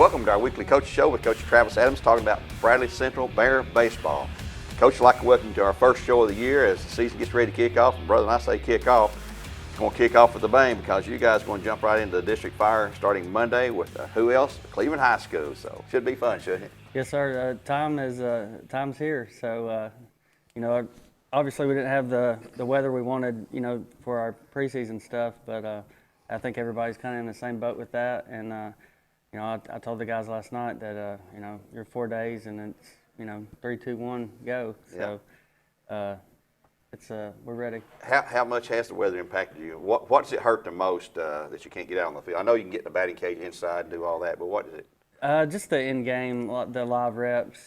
Welcome to our weekly Coach Show with Coach Travis Adams, talking about Bradley Central Bear baseball. Coach, I'd like to welcome you to our first show of the year as the season gets ready to kick off. And brother, when I say kick off, it's going to kick off with a bang because you guys are going to jump right into the district fire starting Monday with who else? Cleveland High School. So should be fun, shouldn't it? Yes, sir. Time's here. So, obviously we didn't have the weather we wanted, for our preseason stuff, but I think everybody's kind of in the same boat with that. And I told the guys last night that you're 4 days and it's 3, 2, 1, go. So we're ready. How much has the weather impacted you? What does it hurt the most that you can't get out on the field? I know you can get in the batting cage inside and do all that, but what does it? Just the in-game, the live reps,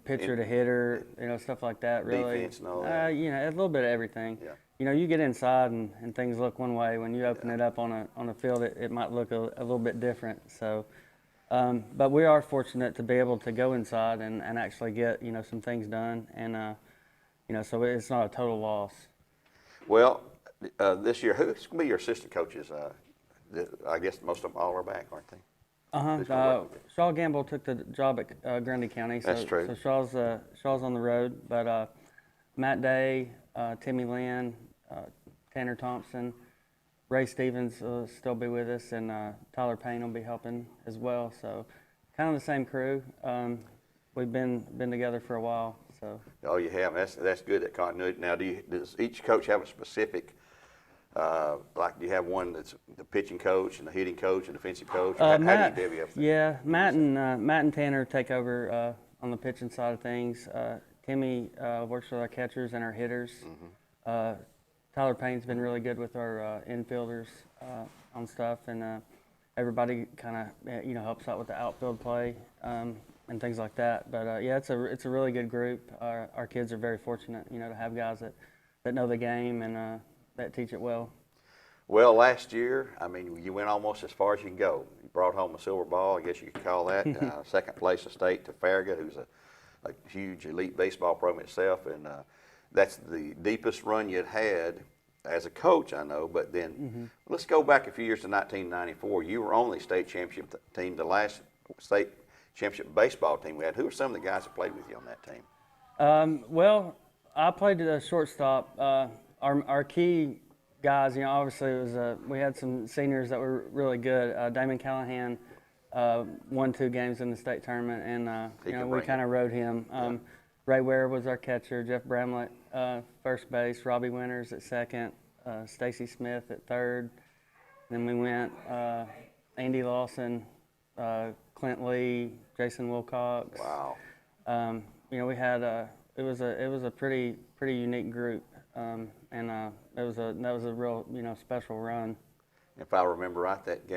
pitcher to hitter, stuff like that. Really, defense and all that. A little bit of everything. Yeah. You get inside and things look one way. When you open it up on a field, it might look a little bit different. So, but we are fortunate to be able to go inside and actually get some things done, and so it's not a total loss. Well, this year, who's going to be your assistant coaches? I guess most of them all are back, aren't they? Shaw Gamble took the job at Grundy County. So, That's true. So Shaw's on the road, but Matt Day, Timmy Lynn, Tanner Thompson, Ray Stevens will still be with us, and Tyler Payne will be helping as well. So kind of the same crew. We've been together for a while. So. Oh, you have. That's good, that continuity. Now, does each coach have a specific? Like, do you have one that's the pitching coach and the hitting coach and defensive coach? How do you divvy up? Yeah, Matt and Tanner take over on the pitching side of things. Timmy works with our catchers and our hitters. Mm-hmm. Tyler Payne's been really good with our infielders on stuff, and everybody kind of helps out with the outfield play and things like that. But it's a really good group. Our kids are very fortunate, to have guys that know the game and that teach it well. Well, last year, you went almost as far as you can go. You brought home a silver ball, I guess you could call that. Second place of state to Farragut, who's a huge elite baseball program itself, and that's the deepest run you'd had as a coach, I know. But then let's go back a few years to 1994. You were on the state championship team, the last state championship baseball team we had. Who were some of the guys that played with you on that team? Well, I played the shortstop. Our key guys, obviously it was we had some seniors that were really good. Damon Callahan won 2 games in the state tournament, and we kind of rode him. Ray Ware was our catcher, Jeff Bramlett first base, Robbie Winters at second, Stacy Smith at third. Then we went Andy Lawson, Clint Lee, Jason Wilcox. Wow. We had it was a pretty unique group. And that was a real special run. If I remember right, that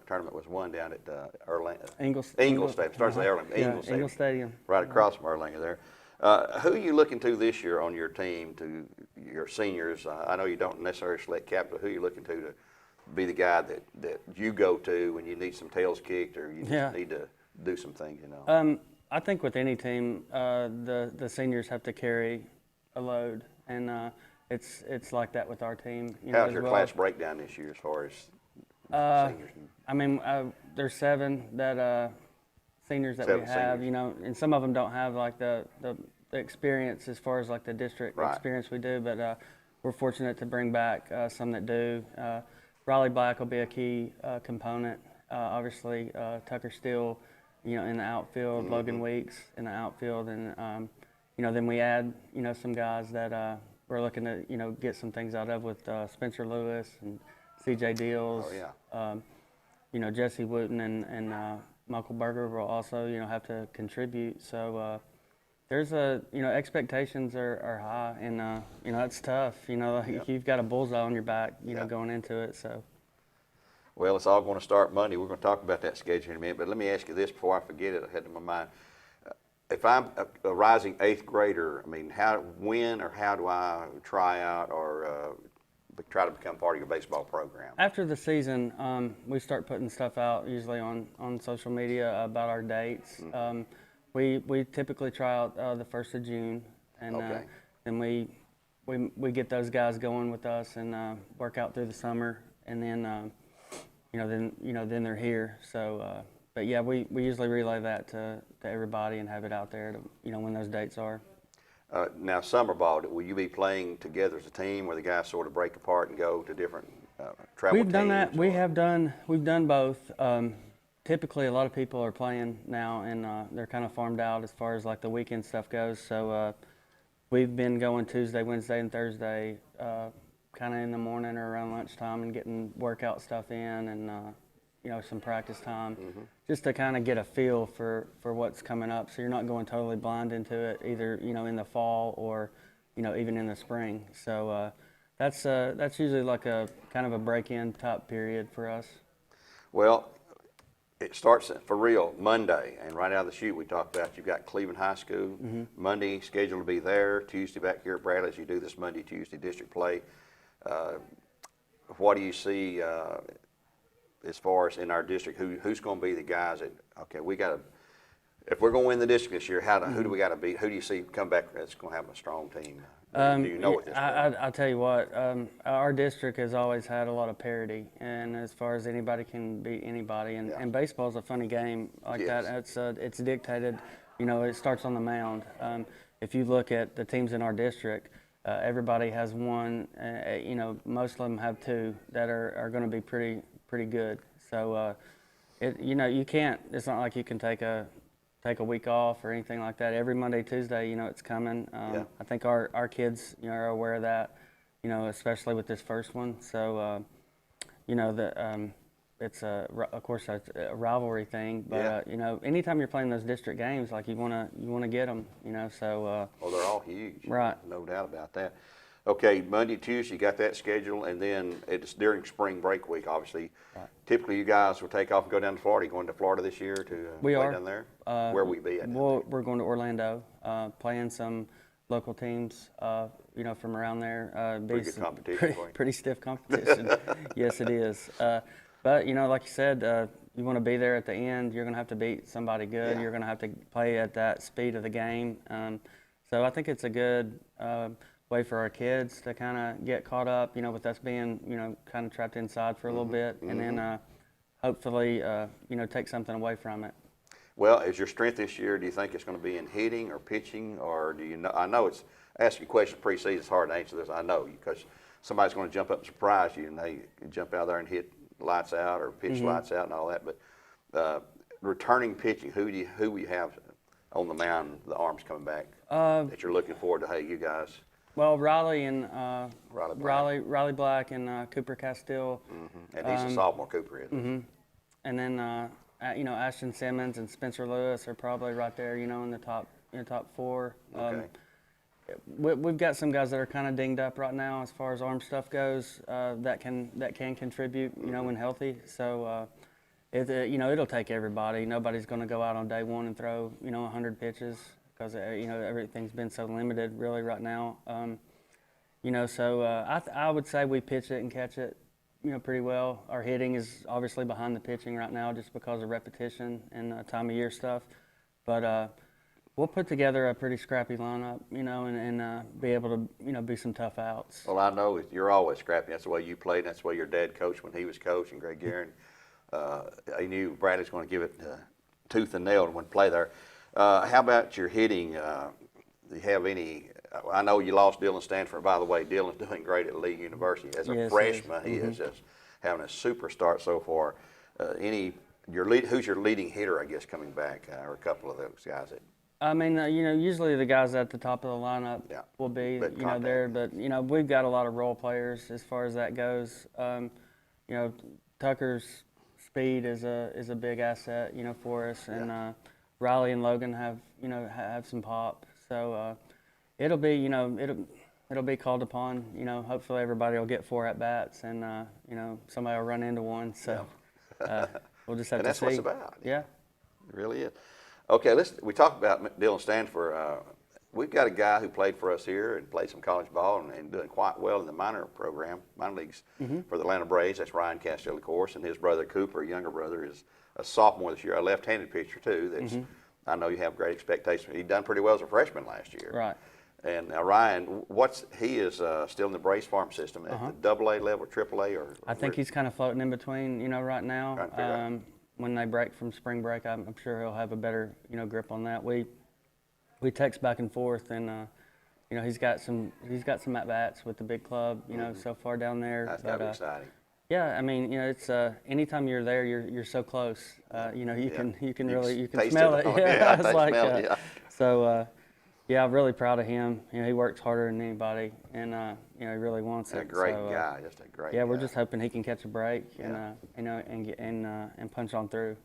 tournament was won down at Erlanger. Ingalls Stadium. Starts at Erlanger. Ingalls Stadium. Right across from Erlanger there. Who are you looking to this year on your team, to your seniors? I know you don't necessarily select captain, but who are you looking to be the guy that you go to when you need some tails kicked or you just need to do some things, I think with any team, the seniors have to carry a load, and it's like that with our team. How's your class breakdown this year as far as seniors? There's 7 that seniors that we have, and some of them don't have like the experience as far as like the district experience we do, but we're fortunate to bring back some that do. Riley Black will be a key component. Obviously, Tucker Steele, in the outfield, Logan Weeks in the outfield, and then we add, some guys that we're looking to, get some things out of with Spencer Lewis and C.J. Deals. Oh, yeah. Jesse Wooten and Michael Berger will also, have to contribute. So there's expectations are high, and, it's tough. You've got a bullseye on your back, going into it. So. Well, it's all going to start Monday. We're going to talk about that schedule in a minute, but let me ask you this before I forget it. I had it in my mind. If I'm a rising 8th grader, when or how do I try out or try to become part of your baseball program? After the season, we start putting stuff out usually on social media about our dates. Mm-hmm. We typically try out the 1st of June, and then we get those guys going with us and work out through the summer, and then then they're here. So, but yeah, we usually relay that to everybody and have it out there to, when those dates are. Now, summer ball, will you be playing together as a team where the guys sort of break apart and go to different travel teams? We've done that. We've done both. Typically, a lot of people are playing now, and they're kind of farmed out as far as like the weekend stuff goes. So we've been going Tuesday, Wednesday, and Thursday, kind of in the morning or around lunchtime, and getting workout stuff in, and some practice time, just to kind of get a feel for what's coming up. So you're not going totally blind into it, either in the fall or even in the spring. So that's usually like a kind of a break-in top period for us. Well, it starts for real Monday, and right out of the chute we talked about you've got Cleveland High School. Monday scheduled to be there, Tuesday back here at Bradley as you do this Monday, Tuesday district play. What do you see as far as in our district, who's going to be the guys that, okay, if we're going to win the district this year, who do we got to beat? Who do you see come back that's going to have a strong team? Do you know at this point? I'll tell you what, our district has always had a lot of parity, and as far as anybody can beat anybody, and baseball's a funny game like that. It's dictated, it starts on the mound. If you look at the teams in our district, everybody has one, most of them have two that are going to be pretty good. So, you can't. It's not like you can take a week off or anything like that. Every Monday, Tuesday, it's coming. I think our kids, are aware of that, especially with this first one. So, it's of course it's a rivalry thing, but anytime you're playing those district games, like you want to get them, So. Well, they're all huge. Right. No doubt about that. Okay, Monday, Tuesday, you got that schedule, and then it's during spring break week, obviously. Right. Typically, you guys will take off and go down to Florida. You going to Florida this year to play down there? Where will we be at? We're going to Orlando, playing some local teams, from around there. Pretty good competition. Pretty stiff competition. Yes, it is. But, like you said, you want to be there at the end. You're going to have to beat somebody good. Yeah. You're going to have to play at that speed of the game. So I think it's a good way for our kids to kind of get caught up, with us being, kind of trapped inside for a little bit, and then hopefully, take something away from it. Well, is your strength this year, do you think it's going to be in hitting or pitching, or do you know? I know it's asking a question preseason, it's hard to answer this. I know because somebody's going to jump up and surprise you, and they jump out there and hit lights out or pitch lights out and all that. But returning pitching, who we have on the mound, the arms coming back that you're looking forward to? Hey, you guys. Well, Riley and Riley Black and Cooper Castile. And he's a sophomore, Cooper is. And then Ashton Simmons and Spencer Lewis are probably right there, in the top four. Okay. We've got some guys that are kind of dinged up right now as far as arm stuff goes. That can contribute, when healthy. So it'll take everybody. Nobody's going to go out on day one and throw 100 pitches. Because everything's been so limited really right now, So I would say we pitch it and catch it, pretty well. Our hitting is obviously behind the pitching right now just because of repetition and time of year stuff. But we'll put together a pretty scrappy lineup, and be able to be some tough outs. Well, I know you're always scrappy. That's the way you played. That's the way your dad coached when he was coach, and Greg Guerin. He knew Bradley's going to give it tooth and nail when play there. How about your hitting? Do you have any? I know you lost Dylan Stanford. By the way, Dylan's doing great at Lee University. As a freshman, he is just having a super start so far. Who's your leading hitter, I guess, coming back, or a couple of those guys? Usually the guys at the top of the lineup will be, there. But, we've got a lot of role players as far as that goes. Tucker's speed is a big asset, for us. And Riley and Logan have some pop. So it'll be, it'll be called upon. Hopefully everybody will get 4 at-bats and, somebody will run into one. So we'll just have to see. And that's what it's about. Yeah. It really is. Okay, we talked about Dylan Stanford. We've got a guy who played for us here and played some college ball and doing quite well in the minor leagues for the Atlanta Braves. That's Ryan Castile, of course, and his brother Cooper, younger brother, is a sophomore this year, a left-handed pitcher too. I know you have great expectations. He'd done pretty well as a freshman last year. Right. And Ryan, he is still in the Brace Farm system at the AA level, AAA, or? I think he's kind of floating in between, you know, right now. When they break from spring break, I'm sure he'll have a better, you know, grip on that. We text back and forth, and you know, he's got some at bats with the big club, you know, so far down there. That's gotta be exciting. Yeah, I mean, you know, it's anytime you're there, you're so close. You know, you can taste smell it. Yeah, it's like smell it, yeah. So. Yeah, I'm really proud of him. You know, he works harder than anybody, and you know, he really wants it. A great guy, just a great. Yeah, guy. we're just hoping he can catch a break and you know, and punch on through.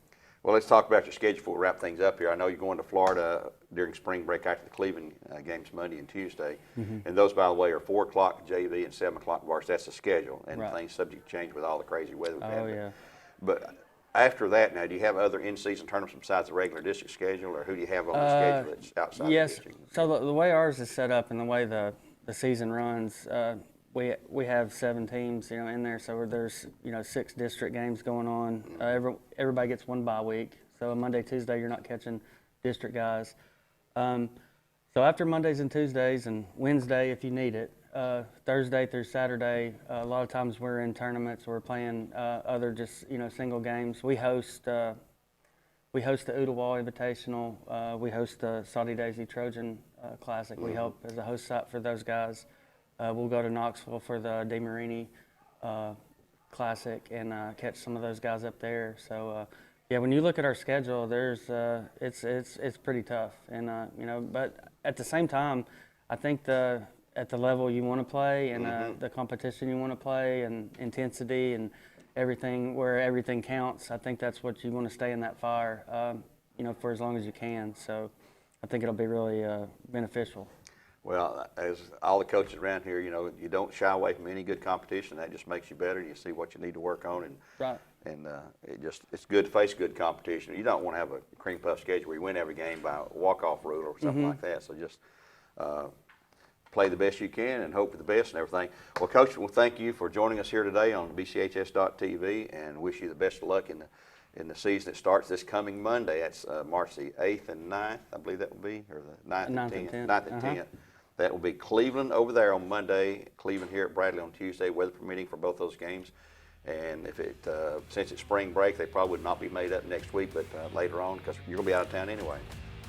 Well, let's talk about your schedule before we wrap things up here. I know you're going to Florida during spring break after the Cleveland games Monday and Tuesday, and those, by the way, are 4 o'clock JV and 7 o'clock varsity. That's the schedule, and things subject to change with all the crazy weather we've had. Oh yeah. But after that, now, do you have other in-season tournaments besides the regular district schedule, or who do you have on the schedule that's outside yes. the district? So the way ours is set up and the way the season runs, we have 7 teams, you know, in there. So there's, you know, 6 district games going on. Everybody gets 1 bye week. So Monday, Tuesday, you're not catching district guys. So after Mondays and Tuesdays and Wednesday, if you need it, Thursday through Saturday, a lot of times we're in tournaments. We're playing other just, you know, single games. We host the Oodlewall Invitational. We host the Saudi Daisy Trojan Classic. We help as a host site for those guys. We'll go to Knoxville for the DeMarini Classic and catch some of those guys up there. So yeah, when you look at our schedule, there's it's pretty tough, and you know, but at the same time, I think at the level you want to play and the competition you want to play and intensity and everything, where everything counts, I think that's what you want to stay in that fire, you know, for as long as you can. So I think it'll be really beneficial. Well, as all the coaches around here, you know, you don't shy away from any good competition. That just makes you better. You see what you need to work on, and it's good to face good competition. You don't want to have a cream puff schedule where you win every game by a walk-off rule or something like that. So just play the best you can and hope for the best and everything. Well, Coach, we'll thank you for joining us here today on BCHS.TV, and wish you the best of luck in the season that starts this coming Monday. That's March the 8th and 9th, I believe that will be, or the 9th and 10th. 9th and 10th. That will be Cleveland over there on Monday, Cleveland here at Bradley on Tuesday, weather permitting for both those games. And if since it's spring break, they probably would not be made up next week, but later on, because you're going to be out of town anyway.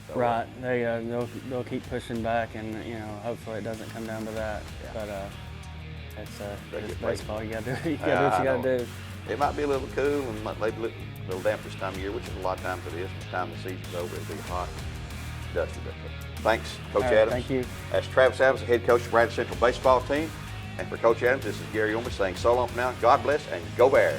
So, right. They'll keep pushing back, and you know, hopefully it doesn't come down to that. But it's baseball. You got to do. You got to do what you got to do. It might be a little cool and maybe a little damp this time of year, which is a lot of times it is. By the time the season's over, it'll be hot, dusty. But thanks, Coach Adams. Thank you. That's Travis Adams, the head coach of the Bradley Central baseball team. And for Coach Adams, this is Gary Ownbey saying so long for now. God bless and go Bears.